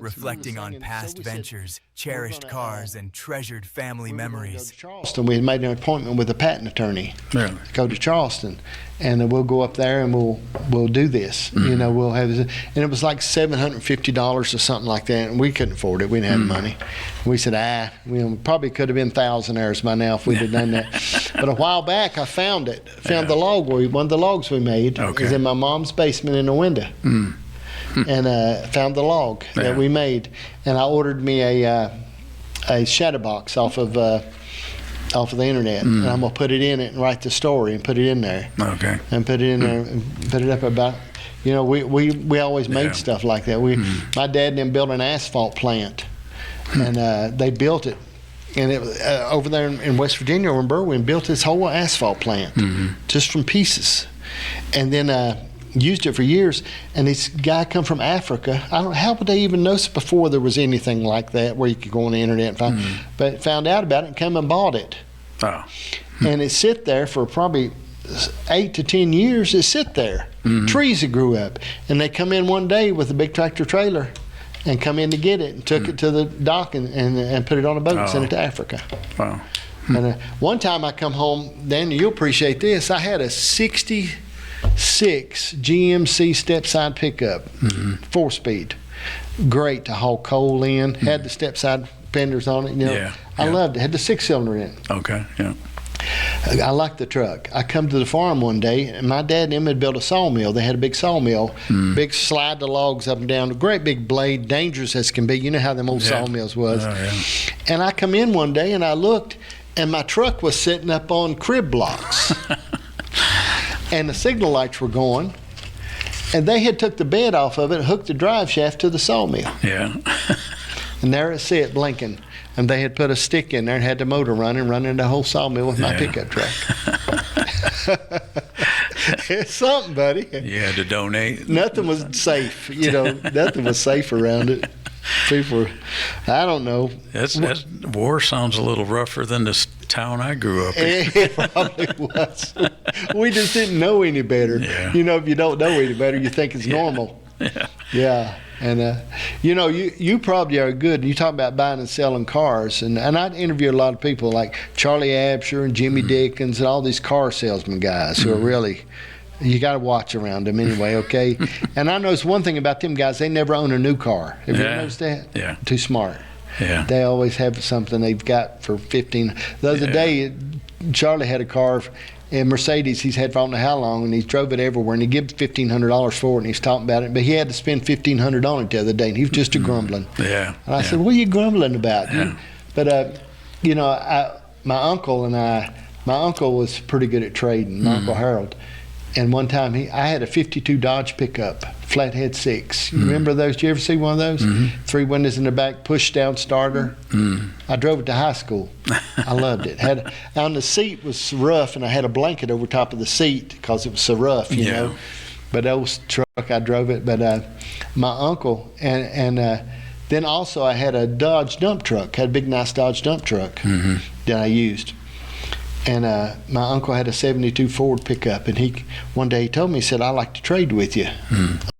reflecting on past ventures, cherished cars, and treasured family memories. Charleston, we had made an appointment with a patent attorney. Really? Go to Charleston, and we'll go up there and we'll do this. You know, we'll have, and it was like $750 or something like that, and we couldn't afford it. We didn't have the money. We said, we probably could have been thousandaires by now if we'd have done that. But a while back, I found it. Found the log one of the logs we made. It was in my mom's basement in the window. And found the log that we made, and I ordered me a shadow box off of the internet, and I'm gonna put it in it and write the story and put it in there. Okay. And put it in there and put it up about. You know, we always made stuff like that. My dad and them built an asphalt plant, and they built it, and it was over there in West Virginia, over in Berwyn, built this whole asphalt plant just from pieces, and then used it for years. And this guy come from Africa. I don't know, how would they even notice before there was anything like that where you could go on the internet and find, but found out about it and come and bought it. Oh. And it sit there for probably 8 to 10 years. It sit there. Trees that grew up, and they come in one day with a big tractor trailer and come in to get it and took it to the dock and put it on a boat and sent it to Africa. Wow. And one time I come home, Dan, you'll appreciate this, I had a 66 GMC step-side pickup, 4-speed. Great to haul coal in, had the step-side fenders on it. You know, I loved it. Had the 6-cylinder in it. Okay, yeah. I liked the truck. I come to the farm one day, and my dad and them had built a sawmill. They had a big sawmill, big slide the logs up and down, a great big blade, dangerous as can be. You know how them old sawmills was. And I come in one day, and I looked, and my truck was sitting up on crib blocks. And the signal lights were going, and they had took the bed off of it and hooked the drive shaft to the sawmill. Yeah. And there it sat blinking, and they had put a stick in there and had the motor running the whole sawmill with my pickup truck. It's something, buddy. You had to donate. Nothing was safe, you know. Nothing was safe around it. People, I don't know. That's war sounds a little rougher than this town I grew up in. It probably was. We just didn't know any better. Yeah. You know, if you don't know any better, you think it's normal. Yeah. And, you know, you probably are good. You talk about buying and selling cars. And I interview a lot of people like Charlie Absher and Jimmy Dickens and all these car salesman guys who are really, you got to watch around them anyway, okay? And I noticed one thing about them guys, they never own a new car. Have you noticed that? Yeah. Too smart. Yeah. They always have something they've got for 15. The other day, Charlie had a car, a Mercedes he's had for I don't know how long, and he's drove it everywhere, and he gave $1,500 for it, and he's talking about it, but he had to spend $1,500 on it the other day, and he was just grumbling. Yeah. And I said, what are you grumbling about? Yeah. But, you know, my uncle was pretty good at trading, my Uncle Harold. And one time I had a 52 Dodge pickup, flathead 6. You remember those? Did you ever see one of those? 3 windows in the back, push down starter. I drove it to high school. I loved it. On the seat was rough, and I had a blanket over top of the seat because it was so rough, you know. But that was truck, I drove it. But my uncle, and then also I had a Dodge dump truck, had a big nice Dodge dump truck that I used. And my uncle had a 72 Ford pickup, and one day he told me, he said, I'd like to trade with you